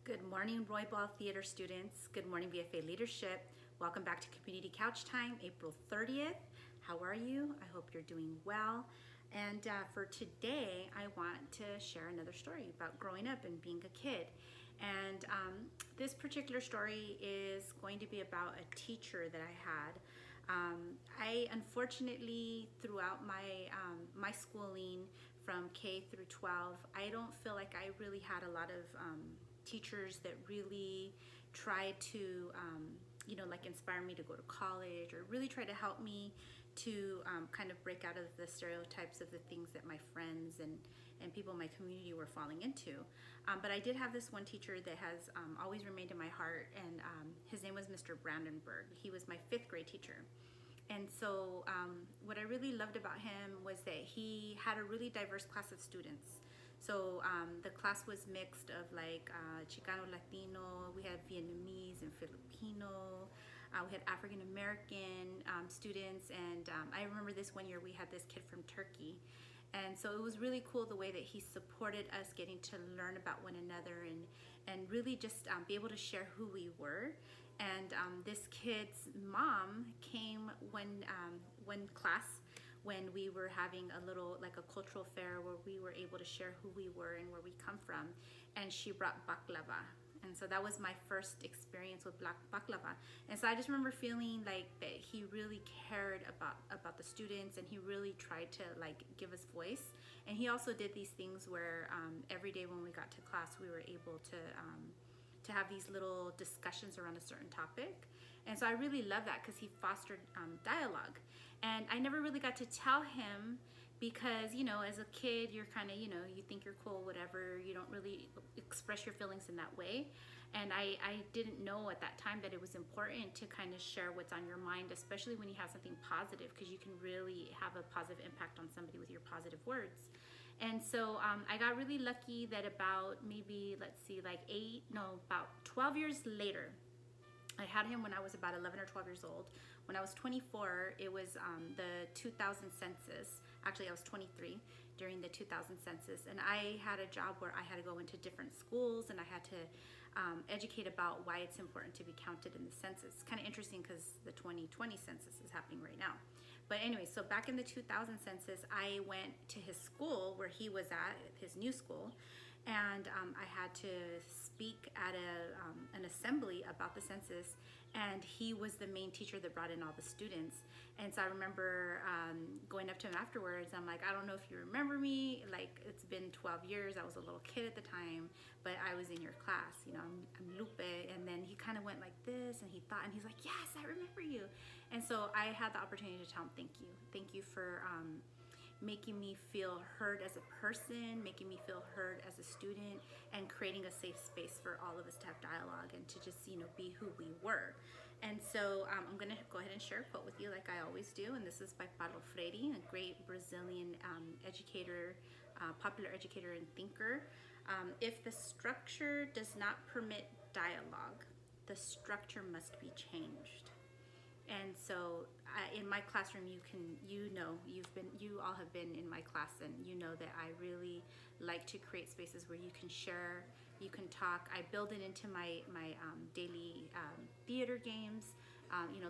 Good morning, Roybal Theater students. Good morning, VFA leadership. Welcome back to Community Couch Time, April 30th. How are you? I hope you're doing well. And for today, I want to share another story about growing up and being a kid. And this particular story is going to be about a teacher that I had. I unfortunately, throughout my schooling from K through 12, I don't feel like I really had a lot of teachers that really tried to like inspire me to go to college or really try to help me to kind of break out of the stereotypes of the things that my friends and people in my community were falling into. But I did have this one teacher that has always remained in my heart, and his name was Mr. Brandenburg. He was my 5th grade teacher. And so what I really loved about him was that he had a really diverse class of students. So the class was mixed of like Chicano, Latino, we had Vietnamese and Filipino, we had African American students, and I remember this one year we had this kid from Turkey. And so it was really cool the way that he supported us getting to learn about one another and really just be able to share who we were. And this kid's mom came one class when we were having a little, like a cultural fair where we were able to share who we were and where we come from. And she brought baklava. And so that was my first experience with baklava. And so I just remember feeling like that he really cared about the students, and he really tried to like give us voice. And he also did these things where every day when we got to class, we were able to have these little discussions around a certain topic. And so I really love that because he fostered dialogue. And I never really got to tell him because, as a kid, you're kind of, you think you're cool, whatever. You don't really express your feelings in that way. And I didn't know at that time that it was important to kind of share what's on your mind, especially when you have something positive, because you can really have a positive impact on somebody with your positive words. And so I got really lucky that about maybe, about 12 years later, I had him when I was about 11 or 12 years old. When I was 24, it was the 2000 census. Actually, I was 23 during the 2000 census. And I had a job where I had to go into different schools and I had to educate about why it's important to be counted in the census. It's kind of interesting because the 2020 census is happening right now. But anyway, so back in the 2000 census, I went to his school where he was at, his new school. And I had to speak at an assembly about the census, and he was the main teacher that brought in all the students. And so I remember going up to him afterwards. I'm like, I don't know if you remember me. Like, it's been 12 years. I was a little kid at the time, but I was in your class. I'm Lupe. And then he kind of went like this, and he thought, and he's like, yes, I remember you. And so I had the opportunity to tell him, thank you. Thank you for making me feel heard as a person, making me feel heard as a student, and creating a safe space for all of us to have dialogue and to just, be who we were. And so I'm gonna go ahead and share a quote with you like I always do. And this is by Paulo Freire, a great Brazilian educator, popular educator and thinker. If the structure does not permit dialogue, the structure must be changed. And so in my classroom, you all have been in my class, and you know that I really like to create spaces where you can share, you can talk. I build it into my daily theater games,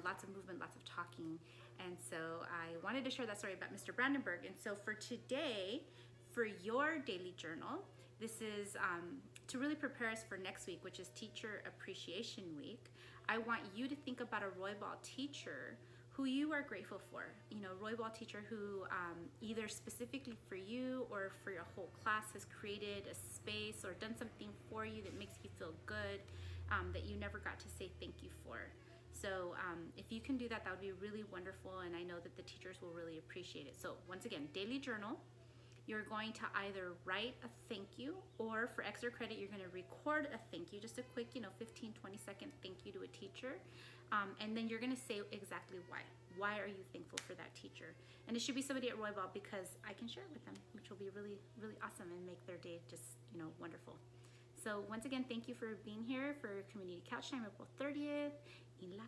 lots of movement, lots of talking. And so I wanted to share that story about Mr. Brandenburg. And so for today, for your daily journal, this is to really prepare us for next week, which is Teacher Appreciation Week. I want you to think about a Roybal teacher who you are grateful for. Roybal teacher who either specifically for you or for your whole class has created a space or done something for you that makes you feel good, that you never got to say thank you for. So if you can do that, that would be really wonderful, and I know that the teachers will really appreciate it. So once again, daily journal. You're going to either write a thank you, or for extra credit, you're going to record a thank you, just a quick, 15, 20-second thank you to a teacher. And then you're going to say exactly why. Why are you thankful for that teacher? And it should be somebody at Roybal, because I can share it with them, which will be really, really awesome and make their day just, wonderful. So once again, thank you for being here for Community Couch Time, April 30th. In la